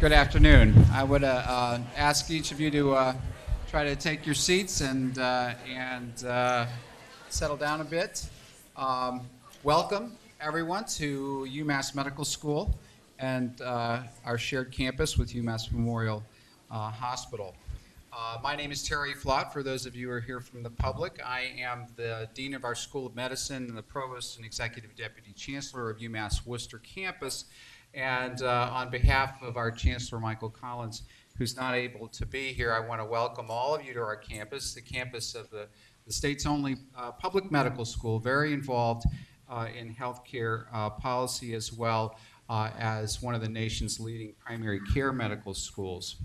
Good afternoon. I would ask each of you to try to take your seats and settle down a bit. Welcome, everyone, to UMass Medical School and our shared campus with UMass Memorial Hospital. My name is Terry Flott. For those of you who are here from the public, I am the Dean of our School of Medicine and the Provost and Executive Deputy Chancellor of UMass Worcester campus. And on behalf of our Chancellor, Michael Collins, who's not able to be here, I want to welcome all of you to our campus, the campus of the state's only public medical school, very involved in healthcare policy as well as one of the nation's leading primary care medical schools.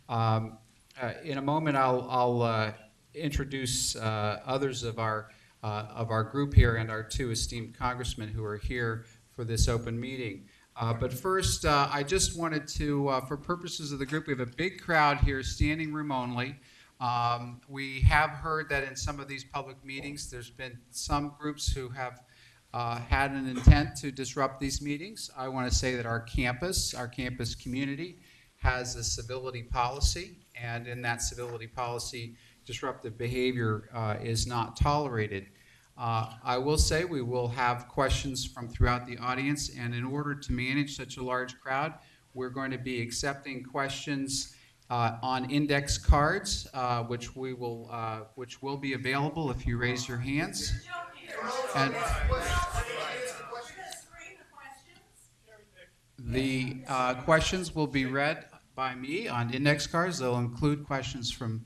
In a moment, I'll introduce others of our group here and our two esteemed congressmen who are here for this open meeting. But first, I just wanted to, for purposes of the group, we have a big crowd here, standing room only. We have heard that in some of these public meetings, there's been some groups who have had an intent to disrupt these meetings. I want to say that our campus community has a civility policy, and in that civility policy, disruptive behavior is not tolerated. I will say we will have questions from throughout the audience, and in order to manage such a large crowd, we're going to be accepting questions on index cards, which will be available if you raise your hands. And the questions will be read by me on index cards. They'll include questions from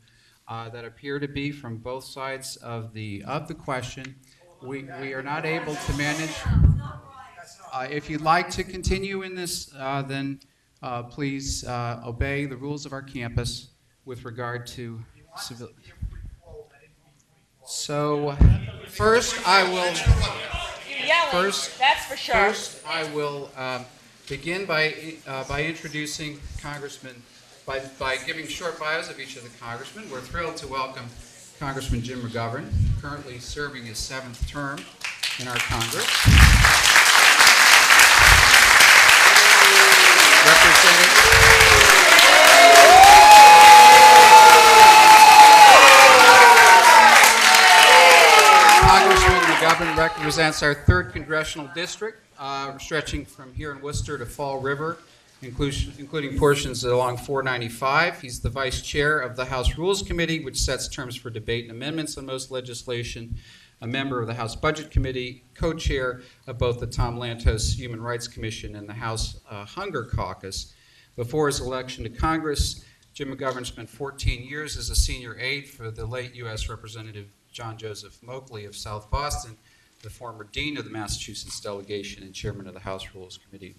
that appear to be from both sides of the question. We are not able to manage. If you'd like to continue in this, then please obey the rules of our campus with regard to civility. So first I will begin by introducing Congressman. By giving short bios of each of the congressmen. We're thrilled to welcome Congressman Jim McGovern, currently serving his 7th term in our Congress. Congressman McGovern represents our 3rd congressional district, stretching from here in Worcester to Fall River, including portions along 495. He's the vice chair of the House Rules Committee, which sets terms for debate and amendments on most legislation, a member of the House Budget Committee, co-chair of both the Tom Lantos Human Rights Commission and the House Hunger Caucus. Before his election to Congress, Jim McGovern spent 14 years as a senior aide for the late U.S. Representative John Joseph Moakley of South Boston, the former dean of the Massachusetts delegation and chairman of the House Rules Committee.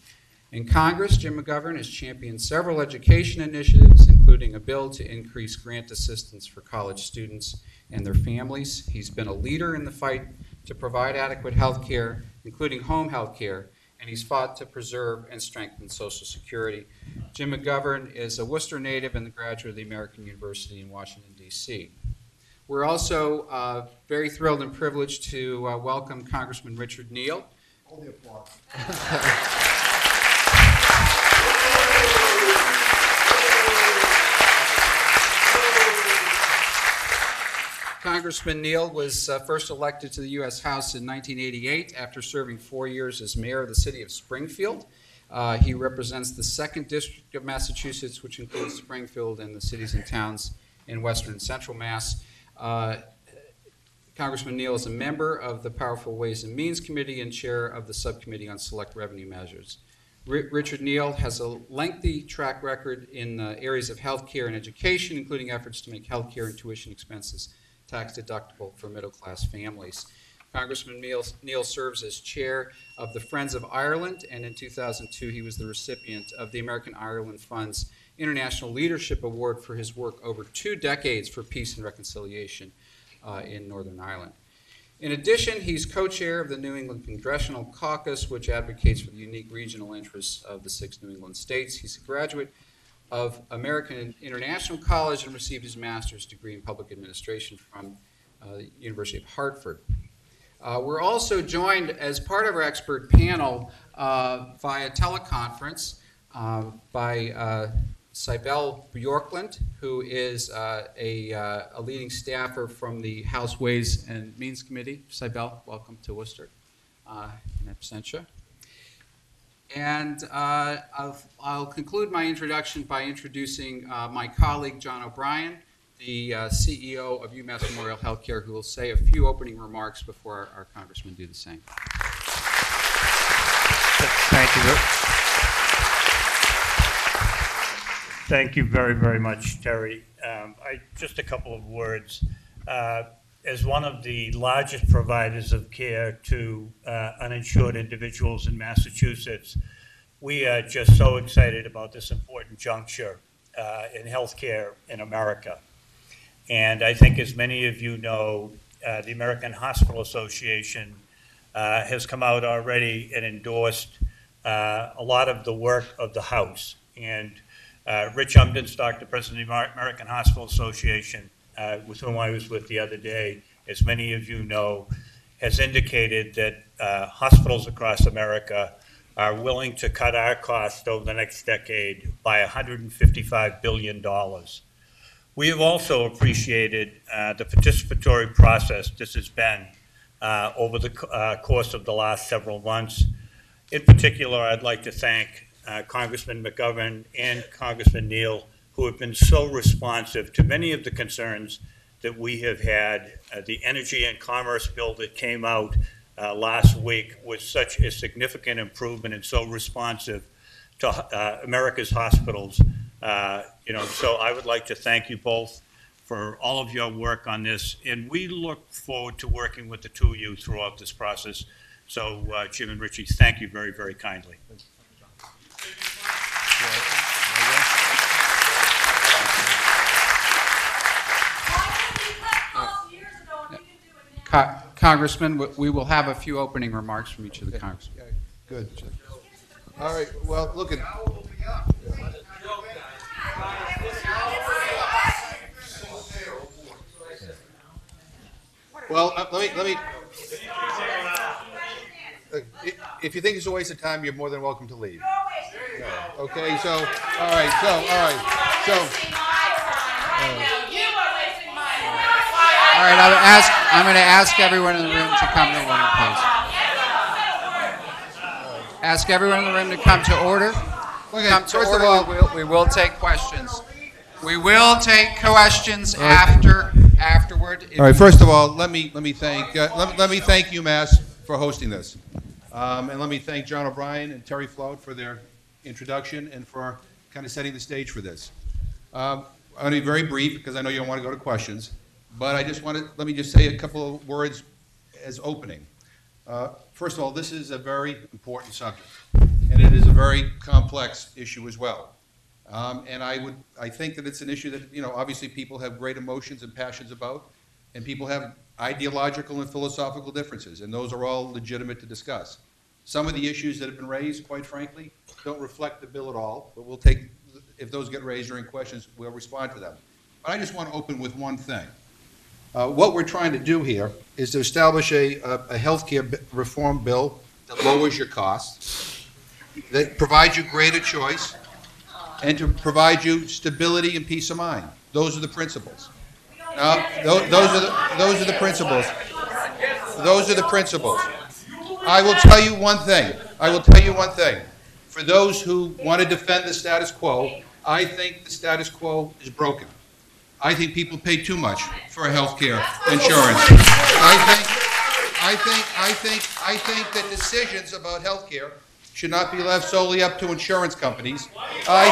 In Congress, Jim McGovern has championed several education initiatives, including a bill to increase grant assistance for college students and their families. He's been a leader in the fight to provide adequate health care, including home health care, and he's fought to preserve and strengthen Social Security. Jim McGovern is a Worcester native and the graduate of the American University in Washington, D.C. We're also very thrilled and privileged to welcome Congressman Richard Neal. Hold the applause. Congressman Neal was first elected to the U.S. House in 1988 after serving 4 years as mayor of the city of Springfield. He represents the 2nd District of Massachusetts, which includes Springfield and the cities and towns in western and central Mass. Congressman Neal is a member of the Powerful Ways and Means Committee and chair of the Subcommittee on Select Revenue Measures. Richard Neal has a lengthy track record in areas of health care and education, including efforts to make health care and tuition expenses tax deductible for middle-class families. Congressman Neal serves as chair of the Friends of Ireland, and in 2002 he was the recipient of the American Ireland Fund's International Leadership Award for his work over 2 decades for peace and reconciliation in Northern Ireland. In addition, he's co-chair of the New England Congressional Caucus, which advocates for the unique regional interests of the 6 New England states. He's a graduate of American International College and received his master's degree in public administration from the University of Hartford. We're also joined as part of our expert panel via teleconference by Cybele Bjorklund, who is a leading staffer from the House Ways and Means Committee. Cybele, welcome to Worcester in absentia. And I'll conclude my introduction by introducing my colleague, John O'Brien, the CEO of UMass Memorial Healthcare, who will say a few opening remarks before our congressmen do the same. Thank you. Thank you very, very much, Terry. Just a couple of words. As one of the largest providers of care to uninsured individuals in Massachusetts, we are just so excited about this important juncture in healthcare in America. And I think, as many of you know, the American Hospital Association has come out already and endorsed a lot of the work of the House. And Rich Umdenstock, the president of the American Hospital Association, with whom I was with the other day, as many of you know, has indicated that hospitals across America are willing to cut our costs over the next decade by $155 billion. We have also appreciated the participatory process this has been over the course of the last several months. In particular, I'd like to thank Congressman McGovern and Congressman Neal, who have been so responsive to many of the concerns that we have had. The Energy and Commerce bill that came out last week was such a significant improvement and so responsive to America's hospitals. So I would like to thank you both for all of your work on this, and we look forward to working with the two of you throughout this process. So Jim and Richie, thank you very, very kindly. Congressman, we will have a few opening remarks from each of the congressmen. Good. All right. Well, look at. Well, let me. If you think it's a waste of time, you're more than welcome to leave. Okay. So, all right. All right, I'm going to ask everyone in the room to come to order, please. Ask everyone in the room to come to order. First of all, we will take questions. We will take questions afterward. All right. First of all, let me thank UMass for hosting this, and let me thank John O'Brien and Terry Float for their introduction and for kind of setting the stage for this. I'm going to be very brief because I know you don't want to go to questions. But let me just say a couple of words as opening. First of all, this is a very important subject, and it is a very complex issue as well. And I think that it's an issue that, obviously people have great emotions and passions about, and people have ideological and philosophical differences, and those are all legitimate to discuss. Some of the issues that have been raised, quite frankly, don't reflect the bill at all, but we'll take, if those get raised during questions, we'll respond to them. But I just want to open with one thing. What we're trying to do here is to establish a health care reform bill that lowers your costs, that provides you greater choice, and to provide you stability and peace of mind. Those are the principles. Those are the principles. Those are the principles. I will tell you one thing. For those who want to defend the status quo, I think the status quo is broken. I think people pay too much for health care insurance. I think that decisions about health care should not be left solely up to insurance companies. I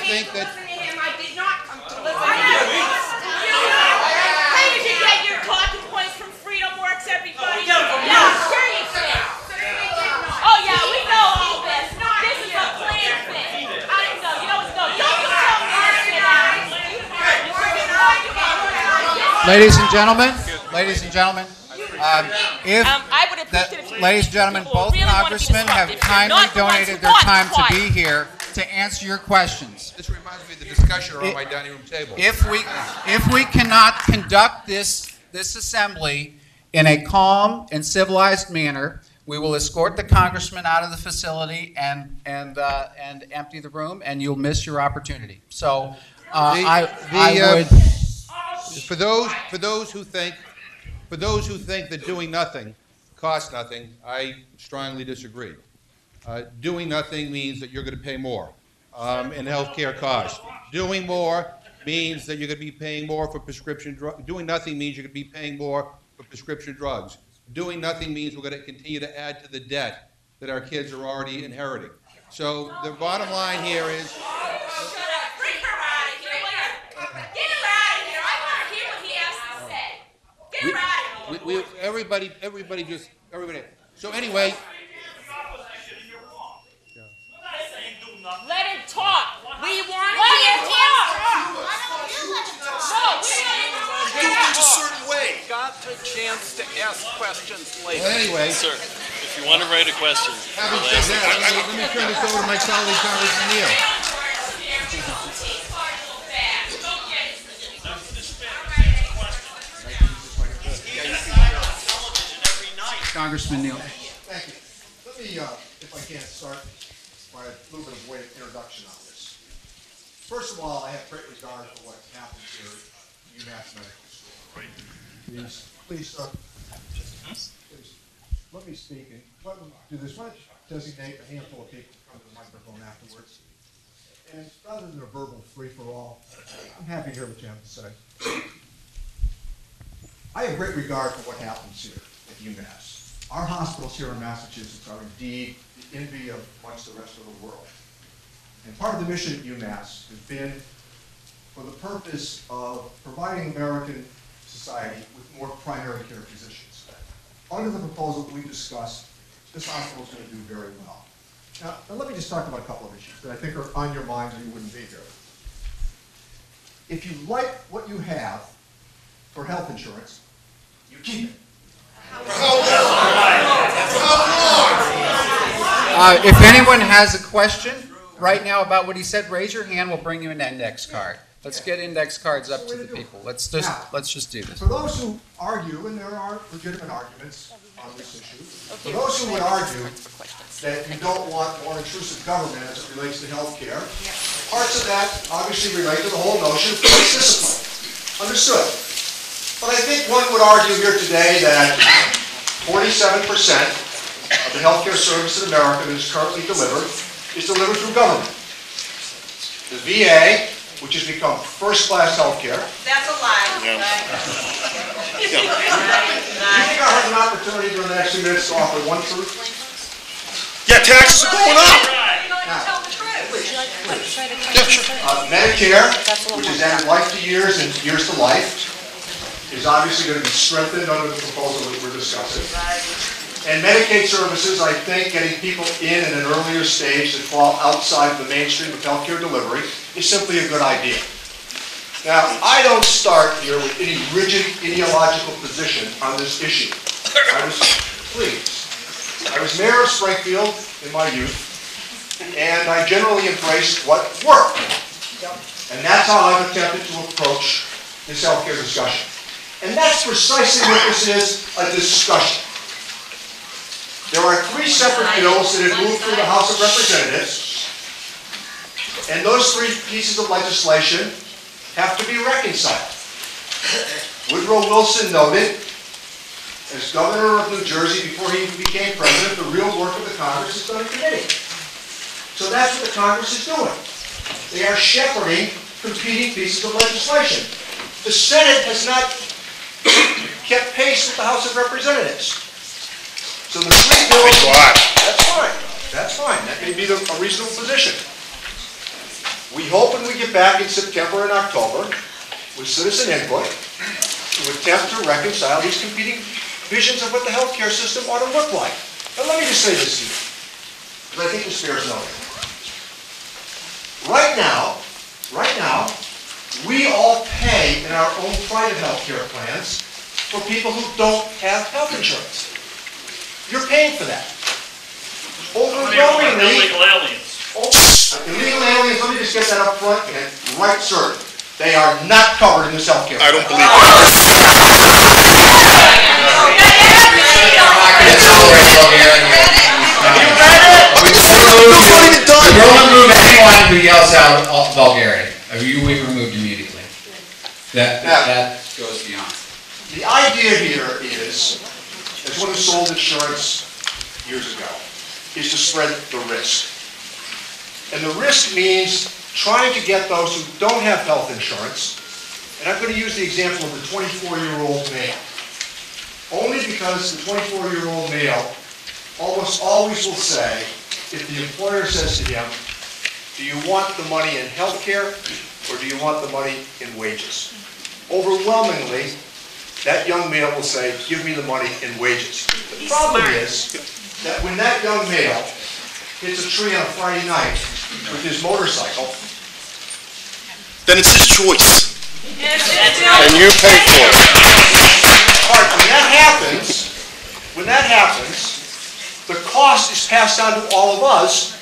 think that Ladies and gentlemen, both congressmen have kindly donated their time to be here to answer your questions. this reminds me of the discussion around my dining room table. If we cannot conduct this assembly in a calm and civilized manner, We will escort the congressman out of the facility and empty the room, and you'll miss your opportunity. So I would. For those who think that doing nothing costs nothing, I strongly disagree. Doing nothing means that you're going to pay more in healthcare costs. Doing more means that you're going to be paying more for prescription drugs. Doing nothing means you're going to be paying more for prescription drugs. Doing nothing means we're going to continue to add to the debt that our kids are already inheriting. So the bottom line here is. Everybody. So anyway. Let him talk. We want to hear him talk. Do it a certain way. Got a chance to ask questions later. Well, anyway. Sir, if you want to write a question, Having said that, let me turn this over to my colleague, Congressman Neal. Congressman Neal. Thank you. Let me, if I can, start by a little bit of way of introduction on this. First of all, I have great regard for what happens here at UMass Medical School. Please, sir, please, let me speak and let me do this. Why don't you designate a handful of people to come to the microphone afterwards? And rather than a verbal free-for-all, I'm happy to hear what you have to say. I have great regard for what happens here at UMass. Our hospitals here in Massachusetts are indeed the envy of amongst the rest of the world. And part of the mission at UMass has been for the purpose of providing American society with more primary care physicians. Under the proposal that we discussed, this hospital is going to do very well. Now, let me just talk about a couple of issues that I think are on your minds or you wouldn't be here. If you like what you have for health insurance, you keep it. If anyone has a question right now about what he said, raise your hand. We'll bring you an index card. Let's get index cards up to the people. Let's just do this. For those who argue, and there are legitimate arguments on this issue, for those who would argue that you don't want more intrusive government as it relates to health care, parts of that obviously relate to the whole notion of police discipline. Understood. But I think one would argue here today that 47% of the healthcare service in America that is currently delivered is delivered through government. The VA, which has become first-class healthcare. That's a lie. Yeah. Do you think I have an opportunity during the next few minutes to offer one truth? Yeah, taxes are going up. Medicare, which has added life to years and years to life, is obviously going to be strengthened under the proposal that we're discussing. And Medicaid services, I think, getting people in at an earlier stage that fall outside the mainstream of healthcare delivery is simply a good idea. Now, I don't start here with any rigid ideological position on this issue. I was mayor of Springfield in my youth, and I generally embraced what worked. And that's how I've attempted to approach this healthcare discussion. And that's precisely what this is, a discussion. There are 3 separate bills that have moved through the House of Representatives, and those 3 pieces of legislation have to be reconciled. Woodrow Wilson noted, as governor of New Jersey before he became president, the real work of the Congress is done in committee. So that's what the Congress is doing. They are shepherding competing pieces of legislation. The Senate has not kept pace with the House of Representatives. So the 3 bills, that's fine. That's fine. That may be a reasonable position. We hope when we get back in September and October with citizen input to attempt to reconcile these competing visions of what the healthcare system ought to look like. Now let me just say this to you, because I think this bears noting. Right now, we all pay in our own private healthcare plans for people who don't have health insurance. You're paying for that. Overwhelmingly, illegal aliens. illegal aliens, let me just get that up front and right, sir. They are not covered in this health care. I don't believe that. We will remove anyone who yells out vulgarity. You will be removed immediately. That goes beyond. The idea here is, as one who sold insurance years ago, is to spread the risk. And the risk means trying to get those who don't have health insurance, and I'm going to use the example of the 24-year-old male. Only because the 24-year-old male almost always will say, if the employer says to him, do you want the money in health care or do you want the money in wages? Overwhelmingly, that young male will say, give me the money in wages. The problem is that when that young male hits a tree on a Friday night with his motorcycle, Then it's his choice. And you pay for it. when that happens, the cost is passed on to all of us